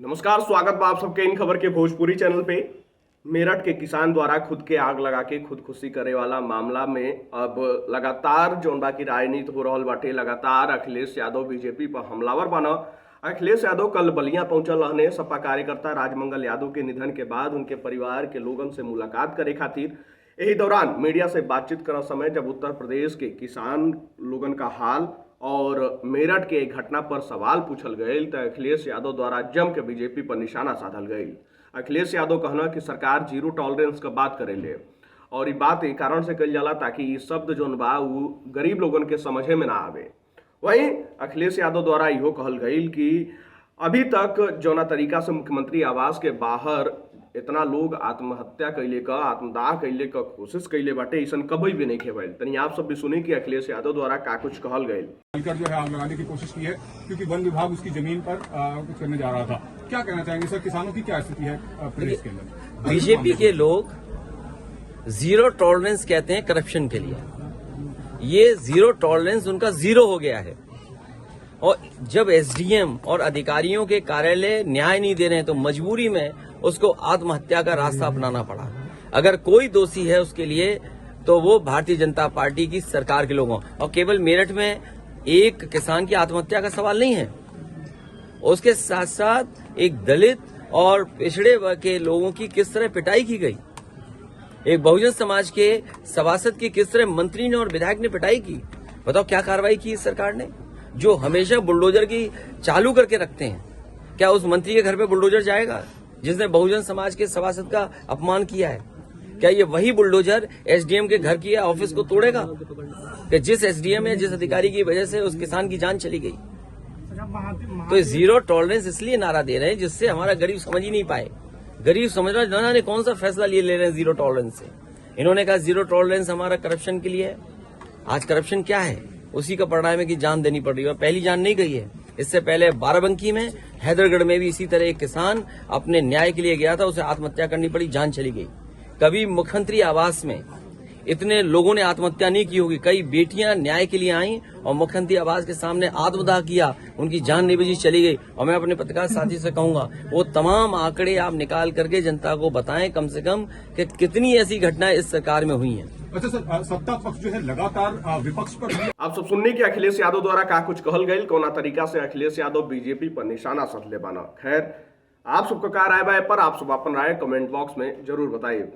नमस्कार, स्वागत बा आप सबके इन खबर के भोजपुरी चैनल पे। मेरठ के किसान द्वारा खुद के आग लगा के खुदकुशी करे वाला मामला में अब लगातार जौन बा की राजनीति हो रहल बाटे। लगातार अखिलेश यादव बीजेपी पर हमलावर बना। अखिलेश यादव कल बलिया पहुंचल रहने सपा कार्यकर्ता राजमंगल यादव के निधन के बाद उनके परिवार के लोगन से मुलाकात करे खातिर। यही दौरान मीडिया से बातचीत करत समय जब उत्तर प्रदेश के किसान लोगन का हाल और मेरठ के एक घटना पर सवाल पूछल गयल तो अखिलेश यादव द्वारा जम के बीजेपी पर निशाना साधल गयल। अखिलेश यादव कहना कि सरकार जीरो टॉलरेंस का बात करेले और ये बात एक कारण से कल जाला ताकि ये शब्द जौन बा वो गरीब लोगन के समझे में ना आवे। वहीं अखिलेश यादव द्वारा इहो कहल गयल कि अभी तक जौना तरीका से मुख्यमंत्री आवास के बाहर इतना लोग आत्महत्या कैले का आत्मदाह कैले का कोशिश कैले बाटे ऐसा कभी भी नहीं खेल। तनी आप सब भी सुनी कि अखिलेश यादव द्वारा का कुछ कहल गए। मिलकर जो है आग लगाने की कोशिश की है क्योंकि वन विभाग उसकी जमीन पर कुछ करने जा रहा था। क्या कहना चाहेंगे सर, किसानों की क्या स्थिति है प्रदेश के अंदर? बीजेपी के लोग जीरो टॉलरेंस कहते हैं करप्शन के लिए। ये जीरो टॉलरेंस उनका जीरो हो गया है और जब एसडीएम और अधिकारियों के कार्यालय न्याय नहीं दे रहे हैं तो मजबूरी में उसको आत्महत्या का रास्ता अपनाना पड़ा। अगर कोई दोषी है उसके लिए तो वो भारतीय जनता पार्टी की सरकार के लोगों और केवल मेरठ में एक किसान की आत्महत्या का सवाल नहीं है, उसके साथ साथ एक दलित और पिछड़े वर्ग के लोगों की किस तरह पिटाई की गई, एक बहुजन समाज के सभासद की किस तरह मंत्री ने और विधायक ने पिटाई की। बताओ क्या कार्रवाई की इस सरकार ने, जो हमेशा बुलडोजर की चालू करके रखते हैं। क्या उस मंत्री के घर पे बुलडोजर जाएगा जिसने बहुजन समाज के सभासद का अपमान किया है? क्या ये वही बुलडोजर एसडीएम के घर की ऑफिस को तोड़ेगा कि जिस एसडीएम या जिस अधिकारी की वजह से उस किसान की जान चली गई? तो जीरो टॉलरेंस इसलिए नारा दे रहे हैं जिससे हमारा गरीब समझ ही नहीं पाए। गरीब समझ रहा ना जाने कौन सा फैसला ले रहे हैं जीरो टॉलरेंस से। इन्होंने कहा जीरो टॉलरेंस हमारा करप्शन के लिए है। आज करप्शन क्या है? उसी का परिणाम है कि जान देनी पड़ रही है और पहली जान नहीं गई है। इससे पहले बाराबंकी में, हैदरगढ़ में भी इसी तरह एक किसान अपने न्याय के लिए गया था, उसे आत्महत्या करनी पड़ी, जान चली गई। कभी मुख्यमंत्री आवास में इतने लोगों ने आत्महत्या नहीं की होगी। कई बेटियां न्याय के लिए आई और मुख्यमंत्री आवास के सामने आत्मदाह किया, उनकी जान नहीं बची, चली गई। और मैं अपने पत्रकार साथी से कहूंगा वो तमाम आंकड़े आप निकाल करके जनता को बताएं कम से कम कि कितनी ऐसी घटनाएं इस सरकार में हुई हैं। अच्छा सर, सत्ता पक्ष जो है लगातार विपक्ष पर आप सब सुनने की अखिलेश यादव द्वारा का कुछ कहल गई, कौना तरीका से अखिलेश यादव बीजेपी पर निशाना साधले बाना। खैर, आप सबका क्या राय बा पर आप सब अपन राय कमेंट बॉक्स में जरूर बताइए।